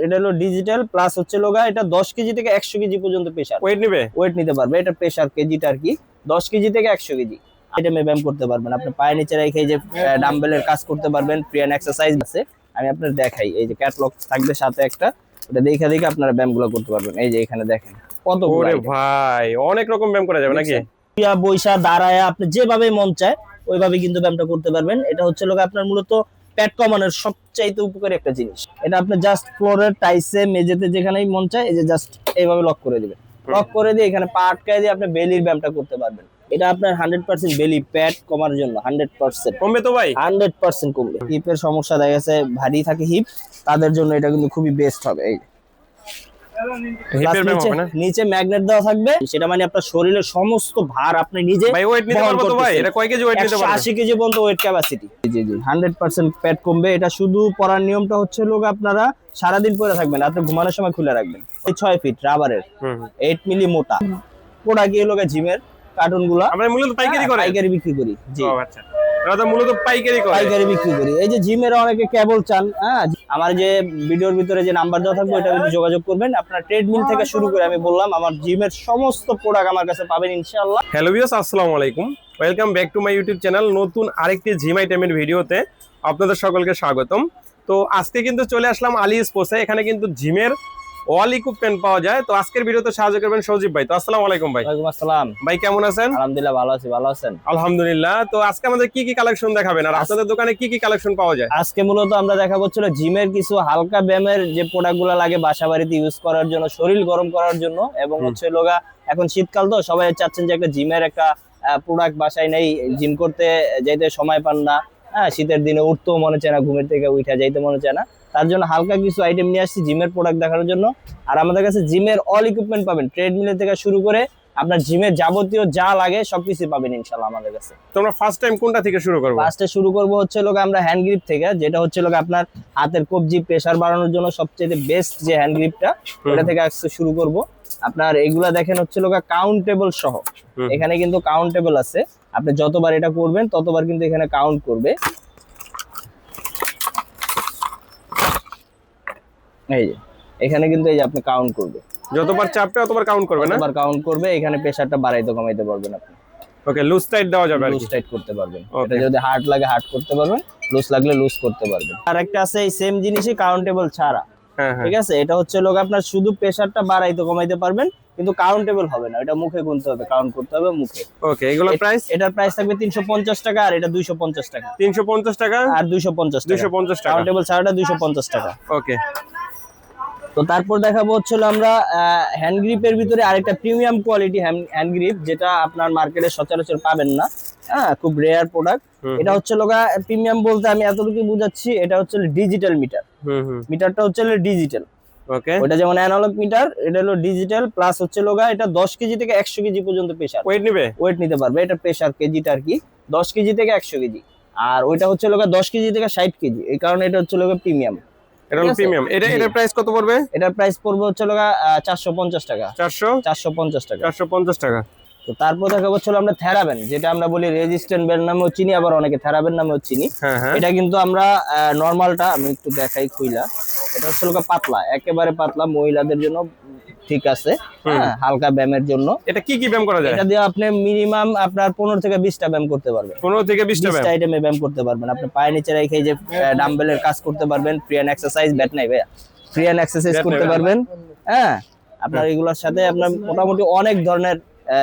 এটা হলো digital plus হচ্ছে লোগা, এটা 10 কেজি থেকে 100 কেজি পর্যন্ত প্রেসার ওয়েট নিতে পারবে। এটা প্রেসার কেজিটা আর কি 10 কেজি থেকে 100 কেজি আইটেমে ব্যায়াম করতে পারবেন। আপনি পায়ের নিচে রেখে যে ডাম্বেলের কাজ করতে পারবেন, ফ্রি হ্যান্ড এক্সারসাইজ আছে। আমি আপনার দেখাই, এই যে ক্যাটালগ থাকবে সাথে একটা, ওটা দেখে দেখে আপনারা ব্যায়ামগুলো করতে পারবেন। এই যে এখানে দেখেন কত ভাই অনেক রকম ব্যায়াম করা যাবে নাকি? বৈশা দাঁড়ায় আপনি যেভাবে মন চায় ওইভাবে কিন্তু ব্যায়ামটা করতে পারবেন। এটা হচ্ছে লোক আপনার মূলত পেট কমানোর সবচাইতে উপকারী একটা জিনিস। এটা আপনি জাস্ট ফ্লোরের টাইসে মেঝেতে যেখানেই মন চায় এই যে জাস্ট এইভাবে লক করে দিবেন। লক করে দিয়ে এখানে পা আটকায় দিয়ে আপনি বেলির ব্যায়ামটা করতে পারবেন। এটা আপনার 100% বেলি প্যাট কমার জন্য 100% কমবে তো ভাই, 100% কমবে। হিপের সমস্যা দেখা গেছে ভারী থাকে হিপ, তাদের জন্য এটা কিন্তু খুবই বেস্ট হবে। এই নিচে ম্যাগনেট দেওয়া থাকবে, সেটা মানে আপনার শরীরের সমস্ত ভার আপনি নিজে ভাই ওয়েট নিতে পারবো তো ভাই? এটা কয় কেজি ওয়েট নিতে পারবে? 180 কেজি পর্যন্ত ওয়েট ক্যাপাসিটি। জি জি 100% পেট কমবে। এটা শুধু পরার নিয়মটা হচ্ছে লোক আপনারা সারাদিন পরে থাকবেন, আপনি ঘুমানোর সময় খুলে রাখবেন। এই 6 ফিট রাবারের 8 মিলি মোটা পোড়া গিয়ে লোক জিমের কার্টুন গুলা আমরা মূলত পাইকারি বিক্রি করি। জি আচ্ছা, আমরা মূলত পাইকারি বিক্রি করি। এই যে জিমের অনেকে কেবল চান, আমার যে ভিডিওর ভিতরে যে নাম্বার দেওয়া থাকবে ওটা কিন্তু যোগাযোগ করবেন। আপনার ট্রেডমিল থেকে শুরু করে আমি বললাম আমার জিমের সমস্ত প্রোডাক্ট আমার কাছে পাবেন ইনশাআল্লাহ। হ্যালো ভিউয়ার্স, আসসালামু আলাইকুম, welcome back to my YouTube channel. নতুন আরেকটি জিম আইটেমের ভিডিওতে আপনাদের সকলকে স্বাগতম। তো আজকে কিন্তু চলে আসলাম আলী স্পোর্টসে। এখানে কিন্তু জিমের অল ইকুইপমেন্ট পাওয়া যায়। তো আজকের ভিডিওতে সাহায্য করবেন সজীব ভাই। তো আসসালামু আলাইকুম ভাই। ওয়ালাইকুম আসসালাম ভাই, কেমন আছেন? আলহামদুলিল্লাহ ভালো আছি। ভালো আছেন? আলহামদুলিল্লাহ। তো আজকে আমাদের কি কি কালেকশন দেখাবেন আর আপনাদের দোকানে কি কি কালেকশন পাওয়া যায়? আজকে মূলত আমরা দেখাবো ছিল জিমের কিছু হালকা ব্যায়ামের যে প্রোডাক্টগুলো লাগে বাসা বাড়িতে ইউজ করার জন্য, শরীর গরম করার জন্য, এবং হচ্ছে লোগা এখন শীতকাল তো সবাই চাচ্ছেন যে একটা জিমের একটা প্রোডাক্ট বাসায় নেই, জিম করতে যাইতে সময় পান না, শীতের দিনে উঠতেও মনে চায় না, ঘুমের থেকে উঠা যাইতে মনে চায় না, তার জন্য হালকা কিছু আইটেম নিয়ে আসছি জিমের প্রোডাক্ট দেখানোর জন্য। আর আমাদের কাছে জিমের অল ইকুইপমেন্ট পাবেন, ট্রেডমিলের থেকে শুরু করে আপনার জিমের যাবতীয় যা লাগে সবকিছু পাবেন ইনশাআল্লাহ আমাদের কাছে। তোমরা ফার্স্ট টাইম কোনটা থেকে শুরু করব? ফার্স্টে শুরু করব হচ্ছে লোক আমরা হ্যান্ড গ্রিপ থেকে, যেটা হচ্ছে লোক আপনার হাতের কবজি প্রেসার বাড়ানোর জন্য সবচেয়ে বেস্ট যে হ্যান্ড গ্রিপটা, ওটা থেকে আজকে শুরু করব। আপনার এগুলা দেখেন হচ্ছে লোক কাউন্টেবল সহ, এখানে কিন্তু কাউন্টেবল আছে, আপনি যতবার এটা করবেন ততবার কিন্তু এখানে কাউন্ট করবে। এই যে এখানে কিন্তু এই যে আপনি কাউন্ট করবে, যতবার চাপবে ততবার কাউন্ট করবে না? ততবার কাউন্ট করবে। এখানে প্রেসারটা বাড়াইতে কমাইতে পারবেন আপনি। ওকে, লুজ টাইট দেওয়া যাবে, লুজ টাইট করতে পারবেন। এটা যদি হার্ড লাগে হার্ড করতে পারবেন, লুজ লাগলে লুজ করতে পারবেন। আর একটা আছে এই সেম জিনিসই কাউন্টেবল ছাড়া, ঠিক আছে? এটা হচ্ছে লোক আপনার শুধু প্রেসারটা বাড়াইতে কমাইতে পারবেন, কিন্তু কাউন্টেবল হবে না, এটা মুখে গুনতে হবে, কাউন্ট করতে হবে মুখে। ওকে, এগুলোর প্রাইস? এটার প্রাইস থাকবে 350 টাকা, আর এটা 250 টাকা। 350 টাকা আর 250 টাকা। 250 টাকা কাউন্টেবল ছাড়াটা 250 টাকা। ওকে। তো তারপর দেখাবো হচ্ছে আমরা হ্যান্ড গ্রিপের ভিতরে আরেকটা প্রিমিয়াম কোয়ালিটি হ্যান্ড গ্রিপ, যেটা আপনার মার্কেটে সচরাচর পাবেন না, খুব রেয়ার প্রোডাক্ট। এটা হচ্ছে লোগা প্রিমিয়াম বলতে আমি এতটুকু বুঝাচ্ছি, এটা হচ্ছে ডিজিটাল মিটার। মিটারটা হচ্ছে ডিজিটাল। ওকে, ওটা যেমন অ্যানালগ মিটার, এটা হলো ডিজিটাল প্লাস হচ্ছে লোগা, এটা 10 কেজি থেকে 100 কেজি পর্যন্ত প্রেসার ওয়েট নিতে পারবে। এটা প্রেসার কেজিটা আর কি 10 কেজি থেকে 100 কেজি, আর ওইটা হচ্ছে লোগা 10 কেজি থেকে 60 কেজি। এই কারণে এটা হচ্ছে লোগা প্রিমিয়াম। এটার প্রাইস কত পড়বে? এটার প্রাইস পড়বে হচ্ছে লোগা 450 টাকা। 450 টাকা। 450 টাকা। তো তারপর দেখা হচ্ছে আমরা থেরাবেন, যেটা আমরা বলি রেজিস্ট্যান্ট ব্যান্ড নামেও চিনি, আবার অনেকে থেরাবেন নামেও চিনি। এটা কিন্তু আমরা নরমালটা আমি একটু দেখাই খুইলা। এটা হচ্ছে লোক পাতলা, একেবারে পাতলা, মহিলাদের জন্য ঠিক আছে, হালকা ব্যায়ামের জন্য। এটা কি কি ব্যায়াম করা যায়? এটা দিয়ে আপনি মিনিমাম আপনার 15 থেকে 20টা ব্যায়াম করতে পারবেন। 15 থেকে 20টা আইটেমে ব্যায়াম করতে পারবেন। আপনি পায়ের নিচে রেখে যে ডাম্বেলের কাজ করতে পারবেন, ফ্রি হ্যান্ড এক্সারসাইজ, ব্যাট নাই ভাইয়া, ফ্রি হ্যান্ড এক্সারসাইজ করতে পারবেন। আপনার এগুলোর সাথে আপনার মোটামুটি অনেক ধরনের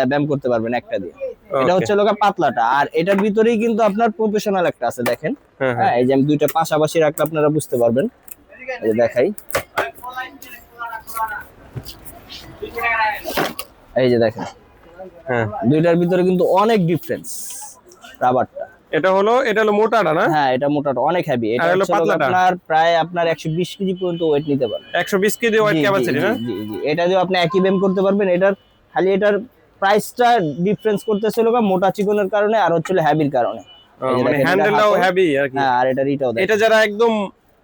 ব্যায়াম করতে পারবেন একটা দিয়ে। এটা হচ্ছে লোক পাতলাটা, আর এটার ভিতরেই কিন্তু আপনার প্রফেশনাল একটা আছে, দেখেন। এই যে আমি দুইটা পাশাপাশি রাখলে আপনারা বুঝতে পারবেন। এই দেখাই, এই যে দেখেন, দুইটার ভিতরে কিন্তু অনেক ডিফারেন্স। রাবারটা এটা হলো মোটাটা না? হ্যাঁ, এটা মোটাটা অনেক হেভি। এটা হলো পাতলাটা, আপনার প্রায় আপনার 120 কেজি পর্যন্ত ওয়েট নিতে পারবে। 120 কেজি ওয়েট ক্যাপাসিটি না? জি জি। এটা দিয়ে আপনি একই ব্যায়াম করতে পারবেন। এটার খালি এটার প্রাইসটা ডিফারেন্স করতেছে লোক মোটা চিকনের কারণে, আর হচ্ছে হেভির কারণে। মানে হ্যান্ডেলটাও হেভি আর কি। হ্যাঁ, আর এটার এটাও এটা যারা একদম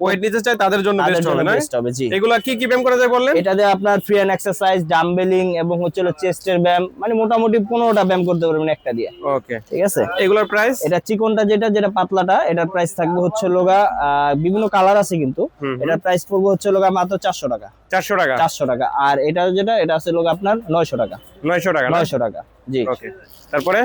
ওয়েট নিতে চায় তাদের জন্য তাদের বেস্ট জন্য হবে না? বেস্ট হবে জি। এগুলা কি কি ব্যায়াম করা যায় বললেন? এটাতে আপনার ফ্রি হ্যান্ড এক্সারসাইজ, ডাম্বেলিং এবং হচ্ছে চেস্টের ব্যায়াম, মানে মোটামুটি 15টা ব্যায়াম করতে পারবেন একটা দিয়ে। ওকে, ঠিক আছে। এগুলোর প্রাইস? এটা চিকনটা যেটা পাতলাটা, এটার প্রাইস থাকবে হচ্ছে লোগা বিভিন্ন কালার আছে কিন্তু এটার প্রাইস পড়বে হচ্ছে লোগা মাত্র 400 টাকা। 400 টাকা? 400 টাকা। আর এটা আছে লোগা আপনার 900 টাকা। 900 টাকা না? 900 টাকা জি। ওকে, তারপরে?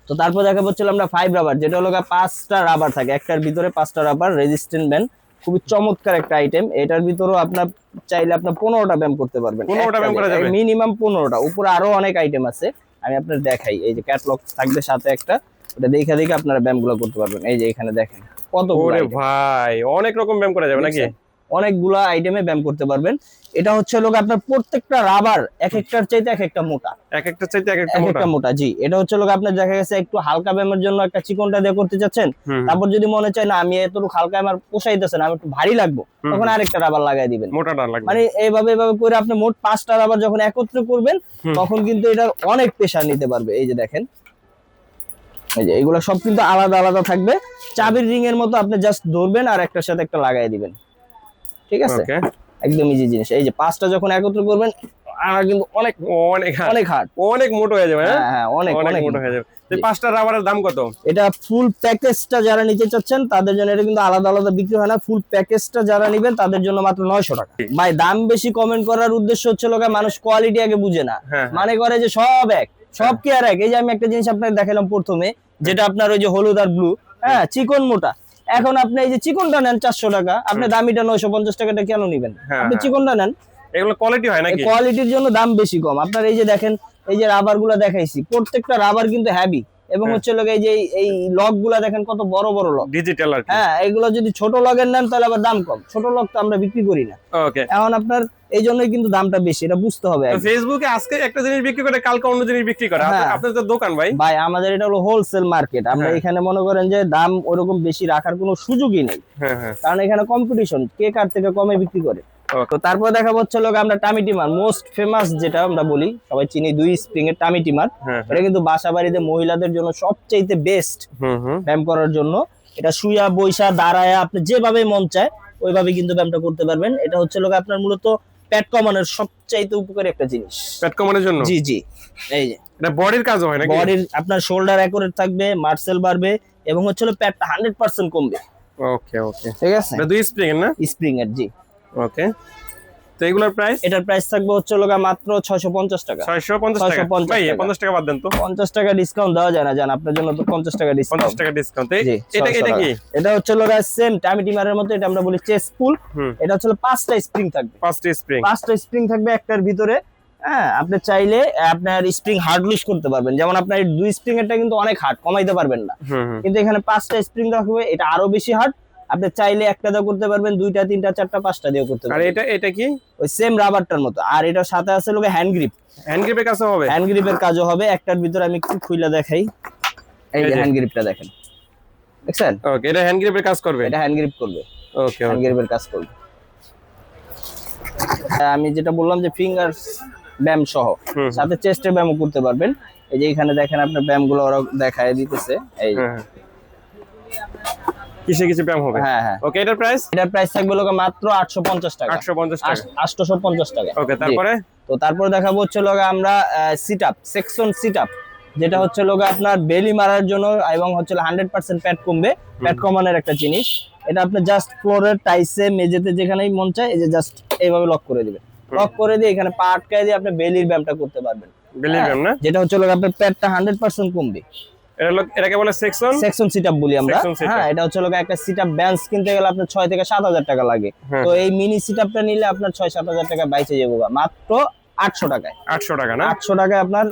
তো তারপর দেখা হচ্ছে আমরা 5 রাবার, যেটা হলো 5টা রাবার থাকে, একটার ভিতরে 5টা রাবার, রেজিস্ট্যান্ট ব্যান্ড, খুবই চমৎকার একটা আইটেম। এটার ভিতরেও আপনার চাইলে আপনি 15টা ব্যায়াম করতে পারবেন। 15টা ব্যায়াম করা যাবে মিনিমাম 15টা, উপরে আরো অনেক আইটেম আছে, আমি আপনার দেখাই। এই যে ক্যাটালগ থাকবে সাথে একটা, ওটা দেখে আপনারা ব্যায়ামগুলো করতে পারবেন। এই যে এখানে দেখেন কতগুলো। ওরে ভাই, অনেক রকম ব্যায়াম করা যাবে নাকি? অনেকগুলা আইটেমে ব্যায়াম করতে পারবেন। এটা হচ্ছে আপনার প্রত্যেকটা রাবার এক একটার চাইতে এক একটা মোটা, এক একটা চাইতে এক এক একটা মোটা জি। এটা হচ্ছে আপনার দেখা গেছে একটু হালকা ব্যায়ামের জন্য একটা চিকনটা দিয়ে করতে চাচ্ছেন, তারপর যদি মনে চায় না আমি এতটুকু হালকা আমার পোষাইতেছে না, আমি একটু ভারী লাগবো, তখন আরেকটা রাবার লাগাই দিবেন, মোটাটা লাগবে। মানে এইভাবে করে আপনি মোট 5টা রাবার যখন একত্রে করবেন তখন কিন্তু এটার অনেক প্রেসার নিতে পারবে। এই যে দেখেন, এই যে এগুলো সব কিন্তু আলাদা আলাদা থাকবে, চাবির রিং এর মতো, আপনি জাস্ট ধরবেন আর একটার সাথে একটা লাগাই দিবেন। ঠিক আছে, একদম ইজি জিনিস। এই যে 5টা যখন একত্র করবেন আর কিন্তু অনেক অনেক অনেক হার্ড, অনেক মোটা হয়ে যাবে। হ্যাঁ হ্যাঁ, অনেক অনেক মোটা হয়ে যাবে। এই 5টা রাবারের দাম কত? এটা ফুল প্যাকেজটা যারা নিতে চাচ্ছেন তাদের জন্য, এটা কিন্তু আলাদা আলাদা বিক্রি হয় না, ফুল প্যাকেজটা যারা নেবেন তাদের জন্য মাত্র 900 টাকা। ভাই দাম বেশি কমেন্ট করার উদ্দেশ্য হচ্ছে মানুষ কোয়ালিটি আগে বুঝে না, মানে করে যে সব এক, সব কি আর এক। এই যে আমি একটা জিনিস আপনাকে দেখালাম প্রথমে, যেটা আপনার ওই যে হলুদ আর ব্লু, হ্যাঁ চিকন মোটা, এখন আপনি এই যে চিকনটা নেন 400 টাকা, আপনি দামিটা 950 টাকাটা কেন নেবেন? আপনি চিকনটা নেন, এগুলো কোয়ালিটি হয় নাকি? কোয়ালিটির জন্য দাম বেশি কম। আপনার এই যে দেখেন, এই যে রাবার গুলা দেখাইছি, প্রত্যেকটা রাবার কিন্তু হেভি, এবং হচ্ছে এই যে এই লক গুলা দেখেন কত বড় বড় লক, ডিজিটাল আর কি। হ্যাঁ, এগুলো যদি ছোট লগের নেন তাহলে আবার দাম কম, ছোট লক তো আমরা বিক্রি করি না। ওকে, এখন আপনার এই জন্যই কিন্তু দামটা বেশি, এটা বুঝতে হবে। ফেসবুকে আজকে একটা জিনিস বিক্রি করে কালকে অন্য জিনিস বিক্রি করে, আপনাদের তো দোকান ভাই। ভাই আমাদের এটা হলো হোলসেল মার্কেট, আমরা এখানে মনে করেন যে দাম ওরকম বেশি রাখার কোনো সুযোগই নেই, কারণ এখানে কম্পিটিশন, কে কার থেকে কমে বিক্রি করে। তো তারপর দেখা হচ্ছে আমরা টামি টিমার, মোস্ট ফেমাস যেটা আমরা বলি, সবাই চিনি 2 স্প্রিং এর টামি টিমার। এটা কিন্তু বাসা বাড়িতে মহিলাদের জন্য সবচেয়ে বেস্ট ব্যায়াম করার জন্য। এটা শুয়া বৈশা দাঁড়ায় আপনি যেভাবে মন চায় ওইভাবে কিন্তু ব্যায়ামটা করতে পারবেন। এটা হচ্ছে আপনার মূলত পেট কমানোর সবচাইতে উপকারী একটা জিনিস, পেট কমানোর জন্য। জি জি, এই যে এটা বডির কাজ হয় নাকি? বডির আপনার শোল্ডার অ্যাকুরেট থাকবে, মাসল বাড়বে, এবং হচ্ছে পেটটা 100% কমবে। ওকে ওকে, ঠিক আছে। এটা 2 স্প্রিং এর না? স্প্রিং এর জি। ওকে, তো এগুলোর প্রাইস? এটার প্রাইস থাকবে হচ্ছে মাত্র 650 টাকা। 650 টাকা? ভাই 50 টাকা বাদ দেন তো। 50 টাকা ডিসকাউন্ট দেওয়া যায় না, জান আপনার জন্য তো 50 টাকা ডিসকাউন্ট। 50 টাকা ডিসকাউন্ট। এটা কি? এটা হচ্ছে সেম টামি টিমারের মতো, এটা আমরা বলি চেস্ট পুল। এটা হচ্ছে 5টা স্প্রিং থাকবে, 5টা স্প্রিং থাকবে একটার ভিতরে। হ্যাঁ, আপনি চাইলে আপনার স্প্রিং হার্ড লুজ করতে পারবেন, যেমন আপনার 2 স্প্রিং এরটা কিন্তু অনেক হার্ড, কমাইতে পারবেন না, কিন্তু এখানে 5টা স্প্রিং থাকবে, এটা আরো বেশি হার্ড। আপনি চাইলে একটা দিয়ে করতে পারবেন, 2টা 3টা 4টা 5টা দিয়েও করতে পারবেন। আর এটা কি? ওই সেম রাবারটার মতো। আর এটার সাথে আছে হ্যান্ড গ্রিপ, হ্যান্ড গ্রিপের কাজও হবে? হ্যান্ড গ্রিপের কাজও হবে। একটার ভিতরে আমি একটু খুলে দেখাই, এই যে হ্যান্ড গ্রিপটা দেখেন, দেখছেন? ওকে, এটা হ্যান্ড গ্রিপের কাজ করবে? এটা হ্যান্ড গ্রিপ করবে। ওকে, হ্যান্ড গ্রিপের কাজ করবে। আমি যেটা বললাম যে ফিঙ্গার ব্যায়াম সহ সাথে চেস্টের ব্যায়ামও করতে পারবেন। এই যে এখানে দেখেন আপনার ব্যায়ামগুলো ওরা দেখায় দিতেছে, এই যে কিসে ব্যায়াম হবে। হ্যাঁ হ্যাঁ। ওকে, এটার প্রাইস? এটার প্রাইস থাকবে মাত্র 850 টাকা। 850 টাকা। ওকে, তারপরে? তো তারপরে দেখাবো হচ্ছে আমরা sit up, section sit up, যেটা হচ্ছে আপনার বেলি মারার জন্য, এবং হচ্ছে 100% পেট কমবে, পেট কমানোর একটা জিনিস। এটা আপনি জাস্ট ফ্লোরের টাইসে মেঝেতে যেখানেই মন চায় এই যে জাস্ট এইভাবে লক করে দিবেন, লক করে দিয়ে এখানে পা আটকায় দিয়ে আপনি বেলির ব্যায়ামটা করতে পারবেন। বেলির ব্যায়াম না? যেটা হচ্ছে আপনার পেটটা 100% কমবে। এটাকে বলে সেকশন সিট আপ বলি আমরা। হ্যাঁ, এটা হচ্ছে একটা সিট আপ বেঞ্চ কিনতে গেলে আপনার 6 থেকে 7,000 টাকা লাগে। তো এই মিনি সিট আপটা নিলে আপনার 6-7,000 টাকা বাইচে যাবে মাত্র 800 টাকায়। 800 টাকা না? 800 টাকায় আপনার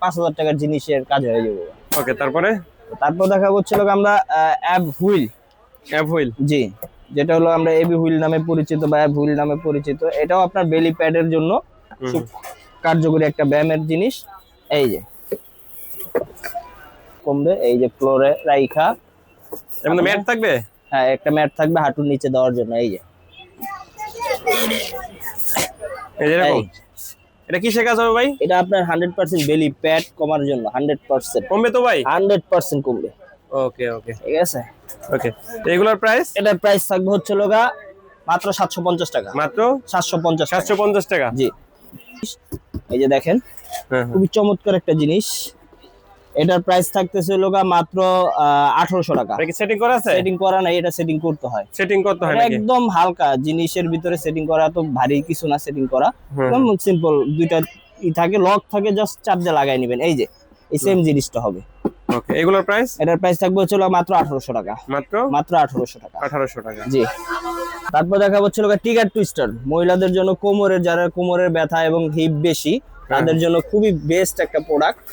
5,000 টাকার জিনিসের কাজ হয়ে যাবে। ওকে, তারপর দেখা হচ্ছে আমরা অ্যাব হুইল, জি, যেটা হলো আমরা এবি হুইল নামে পরিচিত বা অ্যাব হুইল নামে পরিচিত। এটাও আপনার বেলি প্যাডের জন্য খুব কার্যকরী একটা ব্যায়ামের জিনিস। এই যে কমবে, এই যে ফ্লোরে রাইখা এমনি ম্যাট থাকবে। হ্যাঁ, একটা ম্যাট থাকবে হাঁটুর নিচে দেওয়ার জন্য। এই যে এটা কিসের কাজ হবে ভাই? এটা আপনার 100% বেলি প্যাড কমার জন্য। 100% কমবে তো ভাই? 100% কমবে। ওকে ওকে, ঠিক আছে। ওকে, এগুলোর প্রাইস? এটার প্রাইস থাকবে হচ্ছে লোগা মাত্র 750 টাকা। মাত্র 750 750 টাকা। জি, এই যে দেখেন খুবই চমৎকার একটা জিনিস। এটার প্রাইস থাকতেছে লোগা মাত্র 1800 টাকা। এটা কি সেটিং করা আছে? সেটিং করা নাই, এটা সেটিং করতে হয়। সেটিং করতে হয় এটা নাকি? একদম হালকা জিনিসের ভিতরে সেটিং করা, তো ভারী কিছু না সেটিং করা, একদম সিম্পল। দুইটা থাকে, লক থাকে, জাস্ট চার্জে লাগাই নেবেন। এই যে এই সেম জিনিসটা হবে। ওকে, এগুলোর প্রাইস? এটার প্রাইস থাকবে হচ্ছে মাত্র 1800 টাকা। মাত্র 1800 টাকা। 1800 টাকা। জি, তারপর দেখা হচ্ছে টিগার টুইস্টার। মহিলাদের জন্য কোমরের, যারা কোমরের ব্যথা এবং হিপ বেশি, তাদের জন্য খুবই বেস্ট একটা প্রোডাক্ট।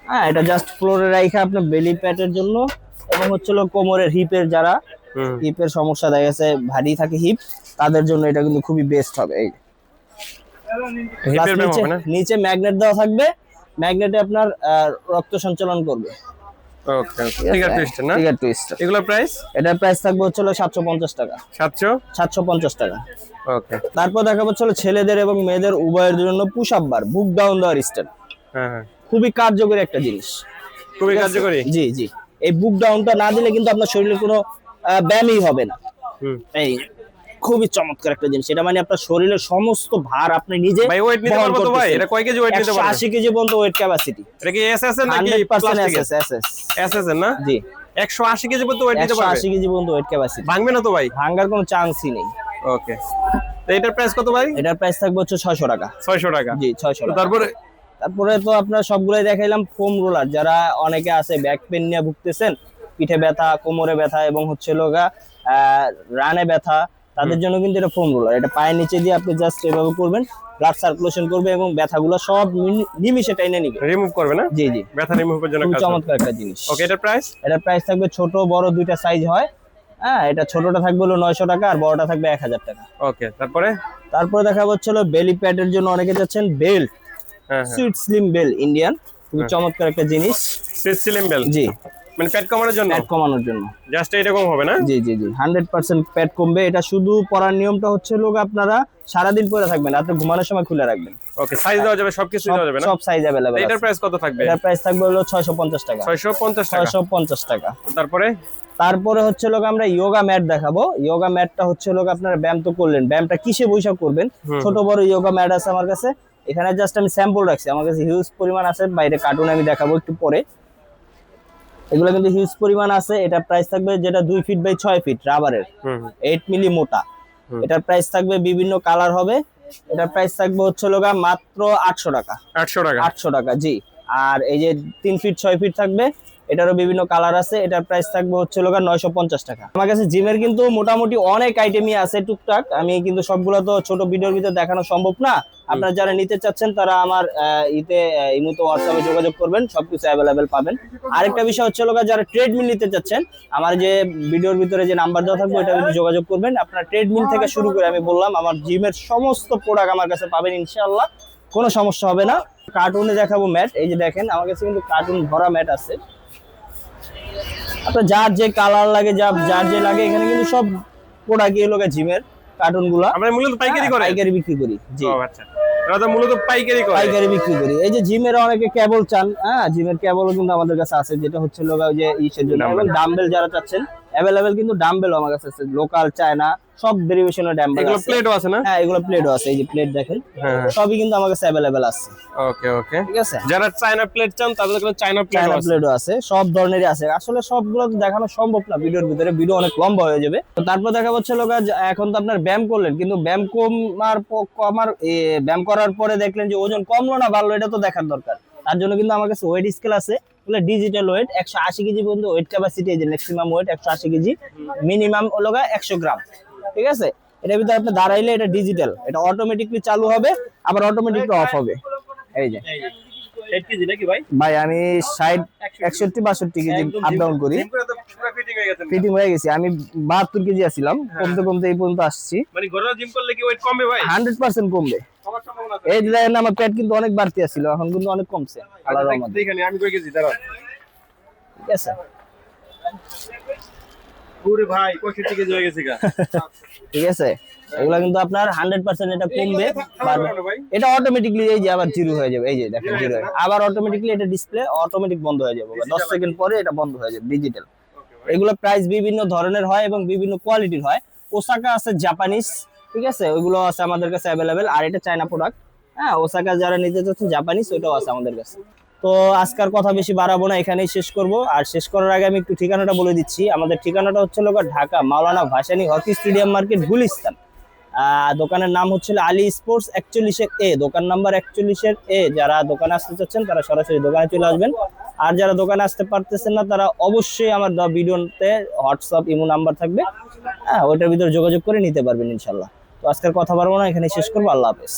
হ্যাঁ, এটা জাস্ট ফ্লোরে রাখা আপনার বেলি প্যাটের জন্য, এবং হচ্ছে কোমরের হিপের, যারা হিপের সমস্যা দেখা গেছে ভারী থাকে হিপ, তাদের জন্য এটা কিন্তু খুবই বেস্ট হবে। এই হিপের ব্যায়াম হবে না? নিচে ম্যাগনেট দেওয়া থাকবে, ম্যাগনেটে আপনার রক্ত সঞ্চালন করবে। ওকে, টিগার টুইস্টার না? টিগার টুইস্টার। এগুলোর প্রাইস? এটার প্রাইস থাকবে হচ্ছে 750 টাকা। 750 টাকা। ওকে, তারপর দেখা হচ্ছে ছেলেদের এবং মেয়েদের উভয়ের জন্য পুশ আপ বার, বুক ডাউন দেওয়ার স্টাইল। হ্যাঁ, খুবই কার্যকরী একটা জিনিস। খুবই কার্যকরী। জি জি, এই বুক ডাউনটা না দিলে কিন্তু আপনার শরীরে কোনো ব্যায়ামই হবে না। এই খুবই চমৎকার একটা জিনিস। এটা মানে আপনার শরীরের সমস্ত ভার আপনি নিজে ভাই ওয়েট নিতে পারবো তো ভাই? এটা কয় কেজি ওয়েট নিতে পারবে? 180 কেজি পর্যন্ত ওয়েট ক্যাপাসিটি। এটা কি এসএস এর নাকি 100% প্লাস্টিক? এসএস। এসএস এর না? জি, 180 কেজি পর্যন্ত ওয়েট নিতে পারবে? 180 কেজি পর্যন্ত ওয়েট ক্যাপাসিটি। ভাঙবে না তো ভাই? ভাঙার কোনো চান্সই নেই। ওকে, তো এটার প্রাইস কত ভাই? এটার প্রাইস থাকবে হচ্ছে 600 টাকা। 600 টাকা। জি, 600 টাকা। তারপরে তো আপনার সবগুলাই দেখাইলাম। ফোম রোলার, যারা অনেকে আছে ব্যাক পেন নিয়ে ভুগতেছেন, পিঠে ব্যথা, কোমরে ব্যথা এবং হচ্ছে রানে ব্যথা, তাদের জন্য কিন্তু এটা ফোম রোলার। এটা পায়ের নিচে দিয়ে আপনি জাস্ট এভাবে করবেন, ব্লাড সার্কুলেশন করবে এবং ব্যথাগুলো সব নিমিশে টাইনে নিবে, রিমুভ করবে না? জি জি, ব্যথা রিমুভের জন্য খুব কাজ। চমৎকার একটা জিনিস। ওকে, এটার প্রাইস? এটার প্রাইস থাকবে ছোট বড় দুইটা সাইজ হয়। হ্যাঁ, এটা ছোটটা থাকবে হলো 900 টাকা, আর বড়টা থাকবে 1000 টাকা। ওকে, তারপরে? তারপরে দেখা হচ্ছে বেলি প্যাডের জন্য অনেকে যাচ্ছেন বেল্ট, হ্যাঁ, সুইট স্লিম বেল ইন্ডিয়ান, খুবই চমৎকার একটা জিনিস। System bell? জি, মানে পেট কমানোর জন্য? প্যাড কমানোর জন্য। জাস্ট এরকম হবে না? জি জি জি, 100% প্যাড কমবে। এটা শুধু পরার নিয়মটা হচ্ছে আপনারা সারাদিন পরে থাকবেন, রাতে ঘুমানোর সময় খুলে রাখবেন। ওকে, সাইজ দেওয়া যাবে, সবকিছু দেওয়া যাবে না? সব সাইজ अवेलेबल আছে। এটার প্রাইস কত থাকবে? এটার প্রাইস থাকবে হলো 650 টাকা। 650 টাকা। 650 টাকা। তারপরে হচ্ছে আমরা ইয়োগা ম্যাট দেখাবো। ইয়োগা ম্যাটটা হচ্ছে আপনারা ব্যায়াম তো করলেন, ব্যায়ামটা কিসে বৈশাখ করবেন, ছোট বড় ইয়োগা ম্যাট আছে আমার কাছে। এখানে জাস্ট আমি স্যাম্পল রাখছি, আমার কাছে হিউজ পরিমাণ আছে, বাইরে কার্টুন আমি দেখাবো একটু পরে। এগুলো কিন্তু হিউজ পরিমাণ আছে। এটা প্রাইস থাকবে, যেটা 2 ফিট বাই 6 ফিট রাবারের, 8 মিলি মোটা। এটার প্রাইস থাকবে, বিভিন্ন কালার হবে। এটার প্রাইস থাকবে হচ্ছে মাত্র 800 টাকা। 800 টাকা? 800 টাকা, জি। আর এই যে 3 ফিট 6 ফিট থাকবে, এটারও বিভিন্ন কালার আছে। এটার প্রাইস থাকবে হচ্ছে 950 টাকা। আমার কাছে জিমের কিন্তু মোটামুটি অনেক আইটেমই আছে টুকটাক, আমি কিন্তু সবগুলো তো ছোট ভিডিওর ভিতরে দেখানো সম্ভব না। আপনারা যারা নিতে চাচ্ছেন তারা আমার ইমোতে হোয়াটসঅ্যাপে যোগাযোগ করবেন, সবকিছু অ্যাভেলেবেল পাবেন। আরেকটা বিষয় হচ্ছে যারা ট্রেডমিল নিতে চাচ্ছেন, আমার যে ভিডিওর ভিতরে যে নাম্বার দেওয়া থাকবে ওইটার ভিতরে যোগাযোগ করবেন। আপনারা ট্রেডমিল থেকে শুরু করে, আমি বললাম, আমার জিমের সমস্ত প্রোডাক্ট আমার কাছে পাবেন ইনশাআল্লাহ, কোনো সমস্যা হবে না। কার্টুনে দেখাবো ম্যাট, এই যে দেখেন আমার কাছে কিন্তু কার্টুন ভরা ম্যাট আছে। আপনার যার যে কালার লাগে, যার যে লাগে, এখানে কিন্তু সব প্রোডাক্ট জিমের কার্টুন গুলা আমরা মূলত পাইকারি করে? পাইকারি বিক্রি করি। জি, ও আচ্ছা, আমরা মূলত পাইকারি করে? পাইকারি বিক্রি করি। এই যে জিমের অনেকে কেবল চান, হ্যাঁ, জিমের কেবলও কিন্তু আমাদের কাছে আছে, যেটা হচ্ছে ওই যে ইসের জন্য। এবং ডাম্বেল যারা চাচ্ছেন অ্যাভেলেবেল, কিন্তু ডাম্বেলও আমার কাছে আছে, লোকাল, চায়না, সব ভেরিয়েশনের ডাম্বেল আছে। এগুলো প্লেটও আছে না? হ্যাঁ, এগুলো প্লেটও আছে। এই যে প্লেট দেখেন, হ্যাঁ, সবই কিন্তু আমার কাছে অ্যাভেলেবেল আছে। ওকে ওকে, ঠিক আছে। যারা চায়না প্লেট চান তাদের কাছে চায়না প্লেটও আছে, সব ধরনেরই আছে। আসলে সবগুলো তো দেখানো সম্ভব না ভিডিওর ভিতরে, ভিডিও অনেক লম্বা হয়ে যাবে। তো তারপর দেখা হচ্ছে এখন তো আপনার ব্যায়াম করলেন, কিন্তু ব্যায়াম ব্যায়াম করার পরে দেখলেন যে ওজন কমলো না বাড়লো, এটা তো দেখার দরকার। তার জন্য কিন্তু আমার কাছে ওয়েট স্কেল আছে, ডিজিটাল ওয়েট। 180 কেজি পর্যন্ত ওয়েট ক্যাপাসিটি, এই যে ম্যাক্সিমাম ওয়েট 180 কেজি, মিনিমাম 100 গ্রাম। ঠিক আছে। এটার ভিতরে আপনি দাঁড়াইলে এটা ডিজিটাল, এটা অটোমেটিকলি চালু হবে, আবার অটোমেটিকলি অফ হবে। এই যে ভাই আমি 60 61 62 কেজি আপ ডাউন করি, ফিটিং হয়ে গেছি। আমি 72 কেজি আছিলাম, কমতে কমতে এই পর্যন্ত আসছি। মানে ঘরোয়া জিম করলে কি ওয়েট কমবে ভাই? 100% কমবে। এই দেখেন আমার পেট কিন্তু অনেক বাড়তি ছিল, এখন কিন্তু অনেক কমছে আল্লাহর রহমতে। দেখেন আমি কই কেজি দাঁড়াও। ঠিক আছে। ওরে ভাই 65 কেজি হয়ে গেছে গা। ঠিক আছে। এগুলা কিন্তু আপনার 100% এটা কমবে, বাড়বে। এটা অটোমেটিকলি এই যে আবার জিরো হয়ে যাবে, এই যে দেখেন জিরো, আবার অটোমেটিকলি এটা ডিসপ্লে অটোমেটিক বন্ধ হয়ে যাবে। 10 সেকেন্ড পরে এটা বন্ধ হয়ে যাবে, ডিজিটাল। এগুলো প্রাইস বিভিন্ন ধরনের হয় এবং বিভিন্ন কোয়ালিটির হয়। ওসাকা আছে, জাপানিজ, ঠিক আছে, ওইগুলো আছে আমাদের কাছে অ্যাভেলেবেল। আর এটা চায়না প্রোডাক্ট। হ্যাঁ, ওসাকা যারা নিতে চাচ্ছেন জাপানিজ, ওইটাও আছে আমাদের কাছে। তো আজকের কথা বেশি বাড়াবো না, এখানেই শেষ করব। আর শেষ করার আগে আমি একটু ঠিকানাটা বলে দিচ্ছি। আমাদের ঠিকানাটা হচ্ছে Dhaka Maulana Bhasani hockey stadium market, Gulistan. দোকানের নাম হচ্ছিল আলী স্পোর্টস 41-এ, দোকান নাম্বার 41-এ। যারা দোকানে আসতে চাচ্ছেন তারা সরাসরি দোকানে চলে আসবেন। আর যারা দোকানে আসতে পারতেছেন না তারা অবশ্যই আমার ভিডিওতে হোয়াটসঅ্যাপ ইমো নাম্বার থাকবে, হ্যাঁ, ওইটার ভিতরে যোগাযোগ করে নিতে পারবেন ইনশাল্লাহ। তো আজকের কথা বলবো না, এখানে শেষ করবো। আল্লাহ হাফেজ।